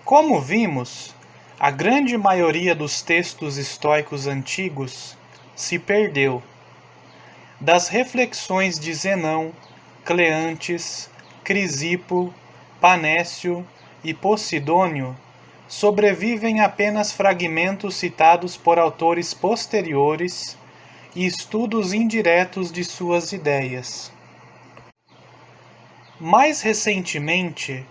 Como vimos, a grande maioria dos textos estoicos antigos se perdeu. Das reflexões de Zenão, Cleantes, Crisipo, Panécio e Posidônio, sobrevivem apenas fragmentos citados por autores posteriores e estudos indiretos de suas ideias. Mais recentemente,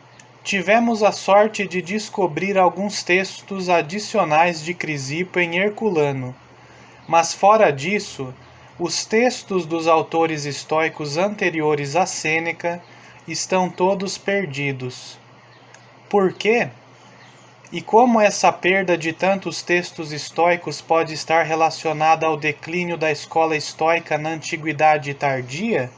tivemos a sorte de descobrir alguns textos adicionais de Crisipo em Herculano, mas fora disso, os textos dos autores estoicos anteriores a Sêneca estão todos perdidos. Por quê? E como essa perda de tantos textos estoicos pode estar relacionada ao declínio da escola estoica na antiguidade tardia?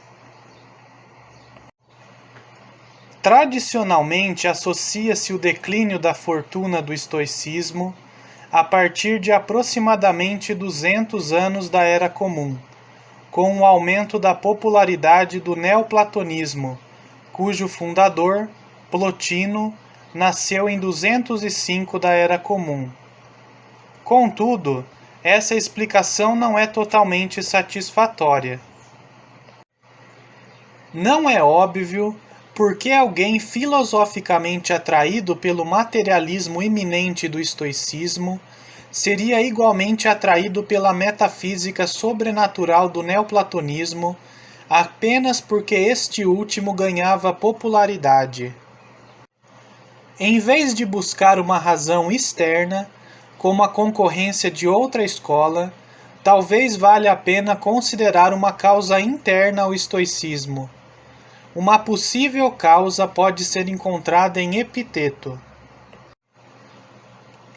Tradicionalmente associa-se o declínio da fortuna do estoicismo a partir de aproximadamente 200 anos da Era Comum, com o aumento da popularidade do neoplatonismo, cujo fundador, Plotino, nasceu em 205 da Era Comum. Contudo, essa explicação não é totalmente satisfatória. Não é óbvio por que alguém filosoficamente atraído pelo materialismo iminente do estoicismo seria igualmente atraído pela metafísica sobrenatural do neoplatonismo apenas porque este último ganhava popularidade. Em vez de buscar uma razão externa, como a concorrência de outra escola, talvez valha a pena considerar uma causa interna ao estoicismo. Uma possível causa pode ser encontrada em Epiteto.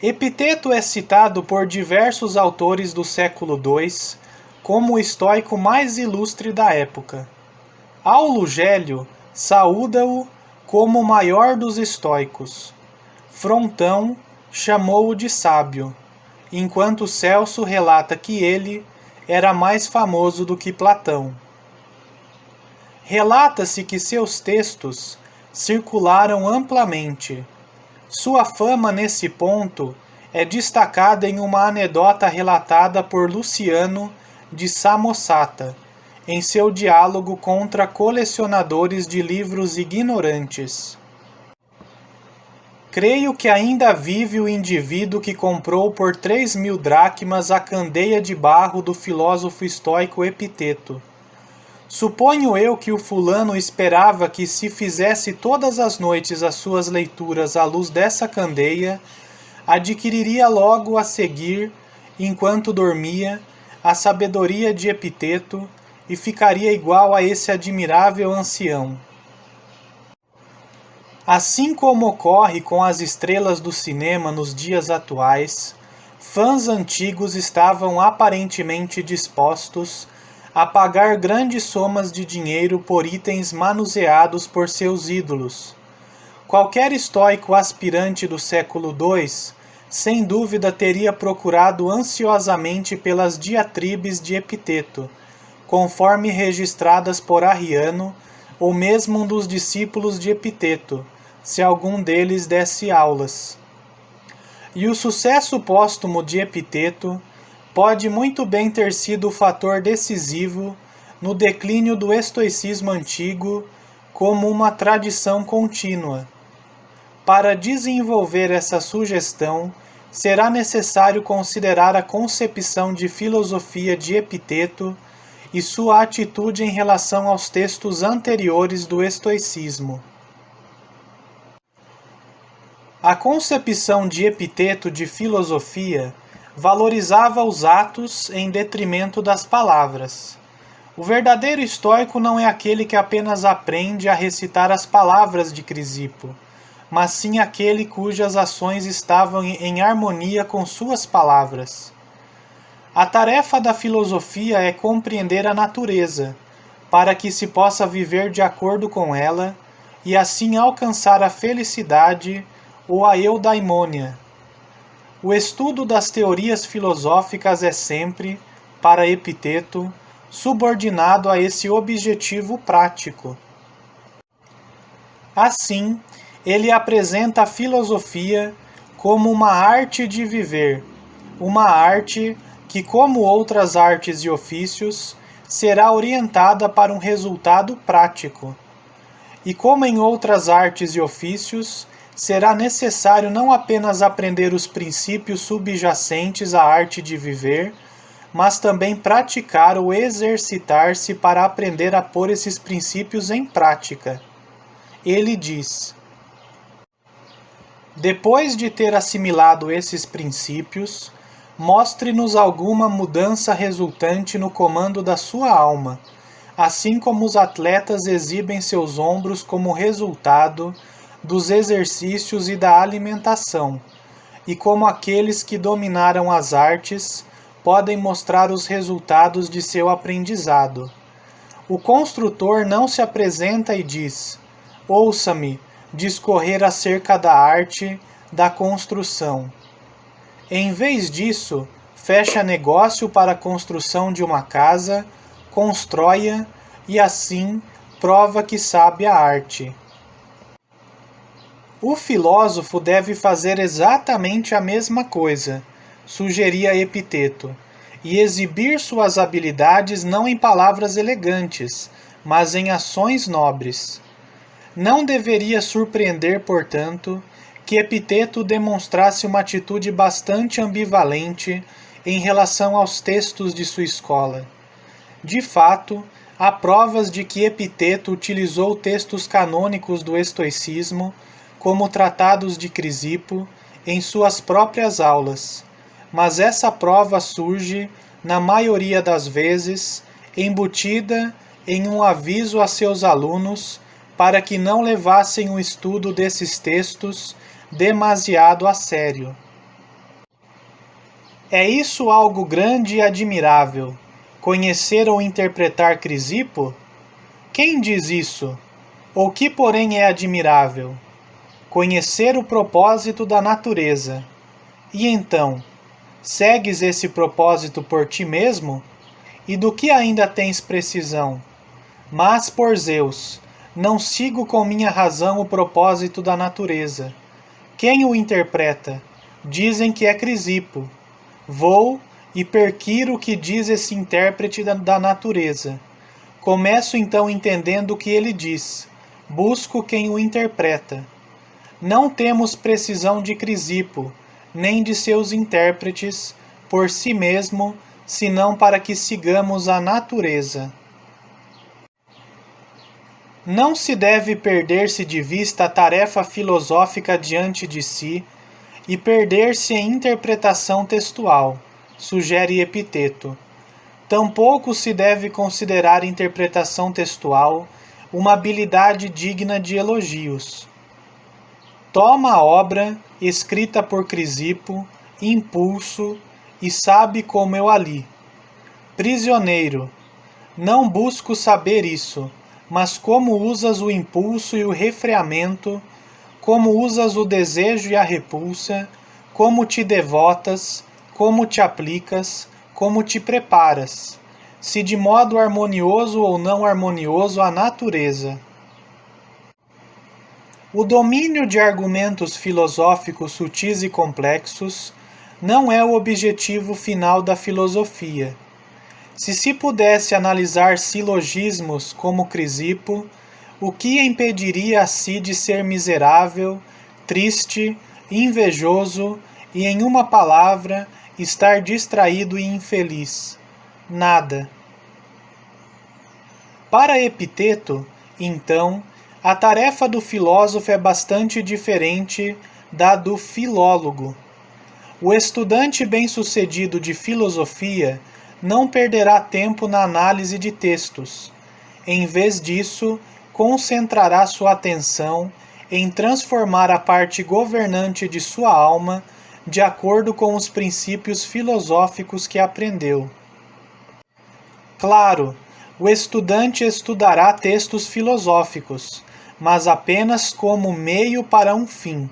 Epiteto é citado por diversos autores do século II como o estoico mais ilustre da época. Aulo Gélio saúda-o como o maior dos estoicos. Frontão chamou-o de sábio, enquanto Celso relata que ele era mais famoso do que Platão. Relata-se que seus textos circularam amplamente. Sua fama nesse ponto é destacada em uma anedota relatada por Luciano de Samosata, em seu diálogo contra colecionadores de livros ignorantes. Creio que ainda vive o indivíduo que comprou por 3.000 dracmas a candeia de barro do filósofo estoico Epiteto. Suponho eu que o fulano esperava que, se fizesse todas as noites as suas leituras à luz dessa candeia, adquiriria logo a seguir, enquanto dormia, a sabedoria de Epiteto e ficaria igual a esse admirável ancião. Assim como ocorre com as estrelas do cinema nos dias atuais, fãs antigos estavam aparentemente dispostos a pagar grandes somas de dinheiro por itens manuseados por seus ídolos. Qualquer estoico aspirante do século II, sem dúvida teria procurado ansiosamente pelas diatribes de Epiteto, conforme registradas por Arriano, ou mesmo um dos discípulos de Epiteto, se algum deles desse aulas. E o sucesso póstumo de Epiteto pode muito bem ter sido o fator decisivo no declínio do estoicismo antigo como uma tradição contínua. Para desenvolver essa sugestão, será necessário considerar a concepção de filosofia de Epiteto e sua atitude em relação aos textos anteriores do estoicismo. A concepção de Epiteto de filosofia valorizava os atos em detrimento das palavras. O verdadeiro estoico não é aquele que apenas aprende a recitar as palavras de Crisipo, mas sim aquele cujas ações estavam em harmonia com suas palavras. A tarefa da filosofia é compreender a natureza, para que se possa viver de acordo com ela e assim alcançar a felicidade ou a eudaimônia. O estudo das teorias filosóficas é sempre, para Epiteto, subordinado a esse objetivo prático. Assim, Ele apresenta a filosofia como uma arte de viver, uma arte que, como outras artes e ofícios, será orientada para um resultado prático. E como em outras artes e ofícios, será necessário não apenas aprender os princípios subjacentes à arte de viver, mas também praticar ou exercitar-se para aprender a pôr esses princípios em prática. Ele diz: depois de ter assimilado esses princípios, mostre-nos alguma mudança resultante no comando da sua alma, assim como os atletas exibem seus ombros como resultado dos exercícios e da alimentação, e como aqueles que dominaram as artes podem mostrar os resultados de seu aprendizado. O construtor não se apresenta e diz: ouça-me discorrer acerca da arte da construção. Em vez disso, fecha negócio para a construção de uma casa, constrói-a e assim prova que sabe a arte. O filósofo deve fazer exatamente a mesma coisa, sugeria Epiteto, e exibir suas habilidades não em palavras elegantes, mas em ações nobres. Não deveria surpreender, portanto, que Epiteto demonstrasse uma atitude bastante ambivalente em relação aos textos de sua escola. De fato, há provas de que Epiteto utilizou textos canônicos do estoicismo, como tratados de Crisipo, em suas próprias aulas, mas essa prova surge, na maioria das vezes, embutida em um aviso a seus alunos para que não levassem o estudo desses textos demasiado a sério. É isso algo grande e admirável, conhecer ou interpretar Crisipo? Quem diz isso? O que, porém, é admirável? Conhecer o propósito da natureza. E então, segues esse propósito por ti mesmo? E do que ainda tens precisão? Mas, por Zeus, não sigo com minha razão o propósito da natureza. Quem o interpreta? Dizem que é Crisipo. Vou e perquiro o que diz esse intérprete da natureza. Começo então entendendo o que ele diz. Busco quem o interpreta. Não temos precisão de Crisipo, nem de seus intérpretes, por si mesmo, senão para que sigamos a natureza. Não se deve perder-se de vista a tarefa filosófica diante de si e perder-se em interpretação textual, sugere Epiteto. Tampouco se deve considerar interpretação textual uma habilidade digna de elogios. Toma a obra, escrita por Crisipo, impulso, e sabe como eu a li. Prisioneiro, não busco saber isso, mas como usas o impulso e o refreamento, como usas o desejo e a repulsa, como te devotas, como te aplicas, como te preparas, se de modo harmonioso ou não harmonioso à natureza. O domínio de argumentos filosóficos sutis e complexos não é o objetivo final da filosofia. Se pudesse analisar silogismos como Crisipo, o que impediria a si de ser miserável, triste, invejoso e, em uma palavra, estar distraído e infeliz? Nada. Para Epiteto, então, a tarefa do filósofo é bastante diferente da do filólogo. O estudante bem-sucedido de filosofia não perderá tempo na análise de textos. Em vez disso, concentrará sua atenção em transformar a parte governante de sua alma de acordo com os princípios filosóficos que aprendeu. Claro, o estudante estudará textos filosóficos, mas apenas como meio para um fim.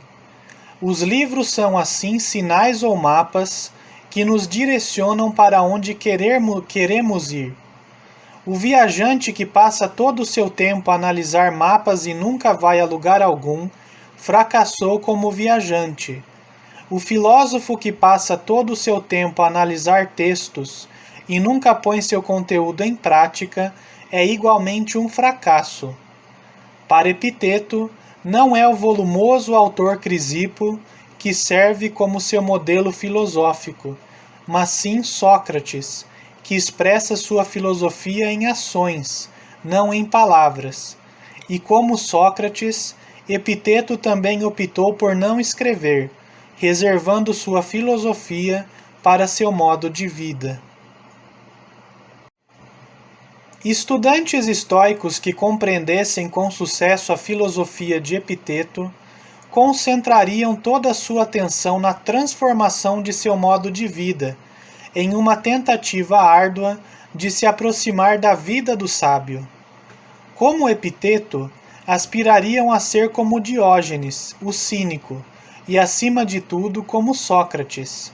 Os livros são assim sinais ou mapas que nos direcionam para onde queremos ir. O viajante que passa todo o seu tempo a analisar mapas e nunca vai a lugar algum, fracassou como viajante. O filósofo que passa todo o seu tempo a analisar textos e nunca põe seu conteúdo em prática é igualmente um fracasso. Para Epiteto, não é o volumoso autor Crisipo que serve como seu modelo filosófico, mas sim Sócrates, que expressa sua filosofia em ações, não em palavras. E como Sócrates, Epiteto também optou por não escrever, reservando sua filosofia para seu modo de vida. Estudantes estoicos que compreendessem com sucesso a filosofia de Epiteto concentrariam toda a sua atenção na transformação de seu modo de vida, em uma tentativa árdua de se aproximar da vida do sábio. Como Epiteto, aspirariam a ser como Diógenes, o cínico, e acima de tudo como Sócrates.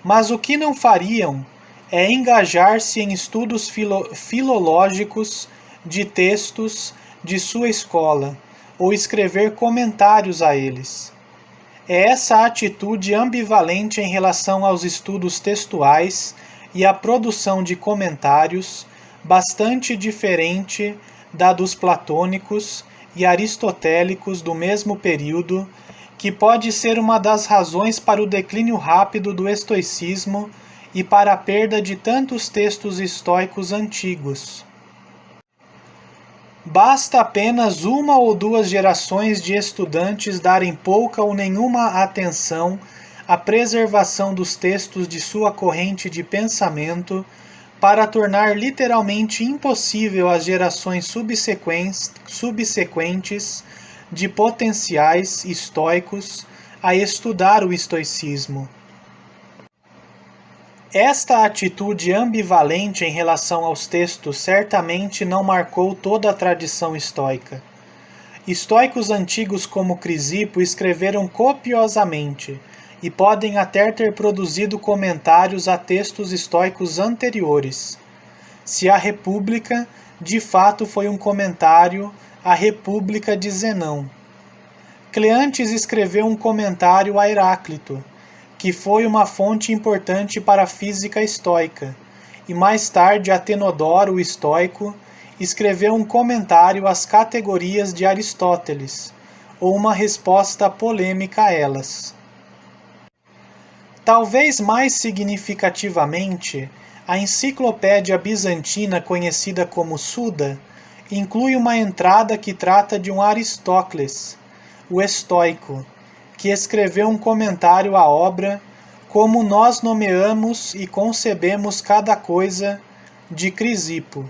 Mas o que não fariam é engajar-se em estudos filológicos de textos de sua escola, ou escrever comentários a eles. É essa atitude ambivalente em relação aos estudos textuais e à produção de comentários, bastante diferente da dos platônicos e aristotélicos do mesmo período, que pode ser uma das razões para o declínio rápido do estoicismo e para a perda de tantos textos estoicos antigos. Basta apenas uma ou duas gerações de estudantes darem pouca ou nenhuma atenção à preservação dos textos de sua corrente de pensamento para tornar literalmente impossível às gerações subsequentes de potenciais estoicos a estudar o estoicismo. Esta atitude ambivalente em relação aos textos certamente não marcou toda a tradição estoica. Estoicos antigos como Crisipo escreveram copiosamente e podem até ter produzido comentários a textos estoicos anteriores. Se a República, de fato, foi um comentário à República de Zenão. Cleantes escreveu um comentário a Heráclito, que foi uma fonte importante para a física estoica, e mais tarde Atenodoro, o estoico, escreveu um comentário às categorias de Aristóteles, ou uma resposta polêmica a elas. Talvez mais significativamente, a enciclopédia bizantina conhecida como Suda inclui uma entrada que trata de um Aristócles, o estoico, que escreveu um comentário à obra Como nós nomeamos e concebemos cada coisa, de Crisipo.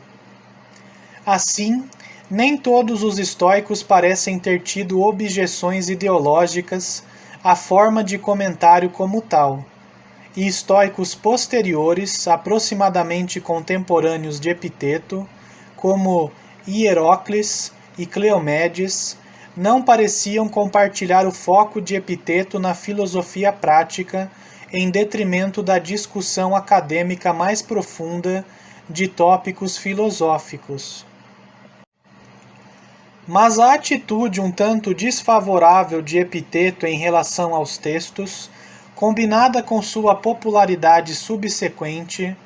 Assim, nem todos os estoicos parecem ter tido objeções ideológicas à forma de comentário como tal, e estoicos posteriores, aproximadamente contemporâneos de Epiteto, como Hierócles e Cleomedes, não pareciam compartilhar o foco de Epiteto na filosofia prática em detrimento da discussão acadêmica mais profunda de tópicos filosóficos. Mas a atitude um tanto desfavorável de Epiteto em relação aos textos, combinada com sua popularidade subsequente,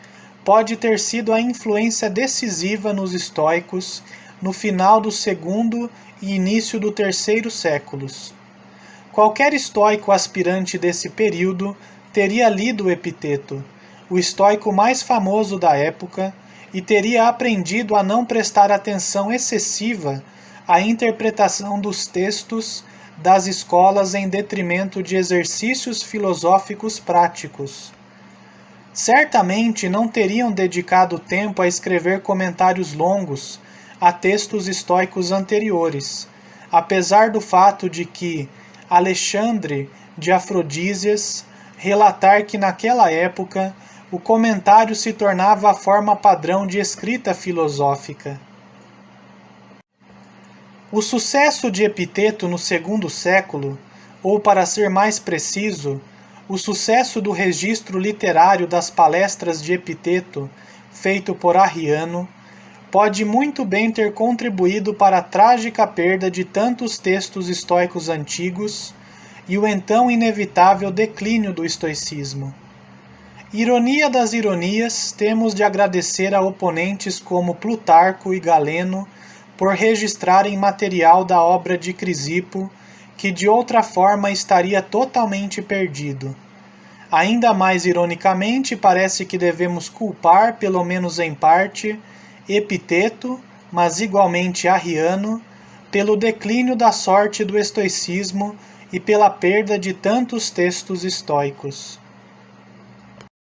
pode ter sido a influência decisiva nos estoicos no final do segundo e início do terceiro séculos. Qualquer estoico aspirante desse período teria lido Epiteto, o estoico mais famoso da época, e teria aprendido a não prestar atenção excessiva à interpretação dos textos das escolas em detrimento de exercícios filosóficos práticos. Certamente não teriam dedicado tempo a escrever comentários longos a textos estoicos anteriores, apesar do fato de que Alexandre de Afrodísias relatar que naquela época o comentário se tornava a forma padrão de escrita filosófica. O sucesso de Epiteto no segundo século, ou para ser mais preciso, o sucesso do registro literário das palestras de Epiteto, feito por Arriano, pode muito bem ter contribuído para a trágica perda de tantos textos estoicos antigos e o então inevitável declínio do estoicismo. Ironia das ironias, temos de agradecer a oponentes como Plutarco e Galeno por registrarem material da obra de Crisipo, que de outra forma estaria totalmente perdido. Ainda mais ironicamente, parece que devemos culpar, pelo menos em parte, Epiteto, mas igualmente Arriano, pelo declínio da sorte do estoicismo e pela perda de tantos textos estoicos.